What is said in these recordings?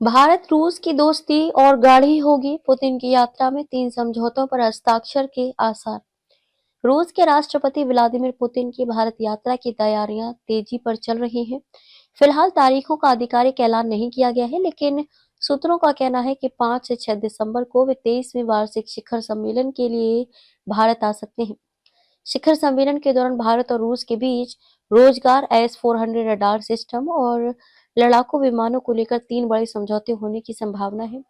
भारत रूस की दोस्ती और गाढ़ी होगी, पुतिन की यात्रा में 3 समझौतों पर हस्ताक्षर के आसार। रूस के राष्ट्रपति व्लादिमीर पुतिन की भारत यात्रा की तैयारियां तेजी पर चल रही हैं। फिलहाल तारीखों का आधिकारिक ऐलान नहीं किया गया है, लेकिन सूत्रों का कहना है कि 5 से 6 दिसंबर को वे 23वें वार्षिक शिखर सम्मेलन के लिए भारत आ सकते हैं। शिखर सम्मेलन के दौरान भारत और रूस के बीच रोजगार, S-400 रडार सिस्टम और लड़ाकू विमानों को लेकर 3 बड़े समझौते होने की संभावना है।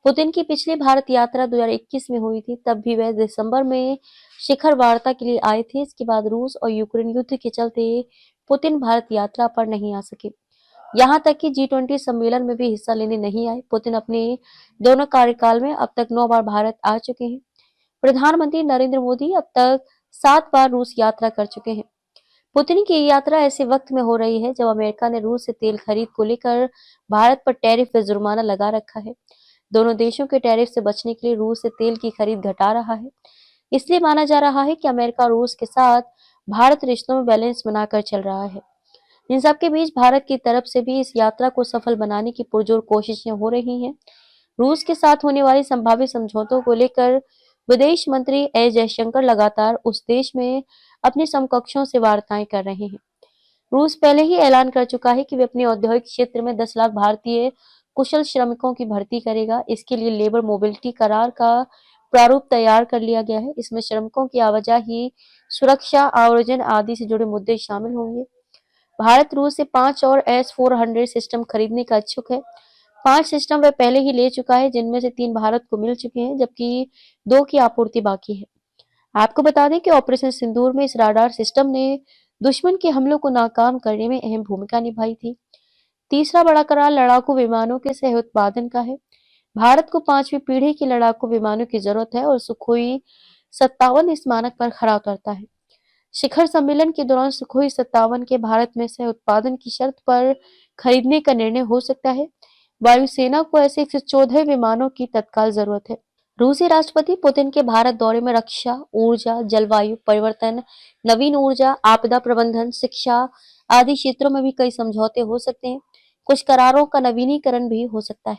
पुतिन की पिछली भारत यात्रा 2021 में हुई थी, तब भी वह दिसंबर में शिखर वार्ता के लिए आए थे। इसके बाद रूस और यूक्रेन युद्ध के चलते पुतिन भारत यात्रा पर नहीं आ सके। यहाँ तक कि G20 सम्मेलन में भी हिस्सा लेने नहीं आए। पुतिन अपने दोनों कार्यकाल में अब तक 9 बार भारत आ चुके हैं। प्रधानमंत्री नरेंद्र मोदी अब तक 7 बार रूस यात्रा कर चुके हैं। पुतिन की यात्रा ऐसे वक्त में हो रही है जब अमेरिका ने रूस से तेल खरीद को लेकर भारत पर टैरिफ व जुर्माना लगा रखा है। दोनों देशों के टैरिफ से बचने के लिए रूस से तेल की खरीद घटा रहा है। इसलिए माना जा रहा है कि अमेरिका और रूस के साथ भारत रिश्तों में बैलेंस बनाकर चल रहा है। इन सब के बीच भारत की तरफ से भी इस यात्रा को सफल बनाने की पुरजोर कोशिशें हो रही हैं। रूस के साथ होने वाली संभावित समझौतों को लेकर विदेश मंत्री एस जयशंकर लगातार उस देश में अपने समकक्षों से वार्ताएं कर रहे हैं। रूस पहले ही ऐलान कर चुका है कि वे अपने औद्योगिक क्षेत्र में 10 लाख भारतीय कुशल श्रमिकों की भर्ती करेगा। इसके लिए लेबर मोबिलिटी करार का प्रारूप तैयार कर लिया गया है। इसमें श्रमिकों की आवाजाही, सुरक्षा, आव्रजन आदि से जुड़े मुद्दे शामिल होंगे। भारत रूस से 5 और S-400 सिस्टम खरीदने का इच्छुक है। 5 सिस्टम वह पहले ही ले चुका है, जिनमें से 3 भारत को मिल चुके हैं, जबकि 2 की आपूर्ति बाकी है। आपको बता दें कि ऑपरेशन सिंदूर में इस राडार सिस्टम ने दुश्मन के हमलों को नाकाम करने में अहम भूमिका निभाई थी। तीसरा बड़ा करार लड़ाकू विमानों के सह उत्पादन का है। भारत को 5वीं पीढ़ी की लड़ाकू विमानों की जरूरत है और सुखोई 57 इस मानक पर खरा उतरता है। शिखर सम्मेलन के दौरान सुखोई 57 के भारत में सह उत्पादन की शर्त पर खरीदने का निर्णय हो सकता है। वायुसेना को ऐसे 114 विमानों की तत्काल जरूरत है। रूसी राष्ट्रपति पुतिन के भारत दौरे में रक्षा, ऊर्जा, जलवायु परिवर्तन, नवीन ऊर्जा, आपदा प्रबंधन, शिक्षा आदि क्षेत्रों में भी कई समझौते हो सकते हैं। कुछ करारों का नवीनीकरण भी हो सकता है।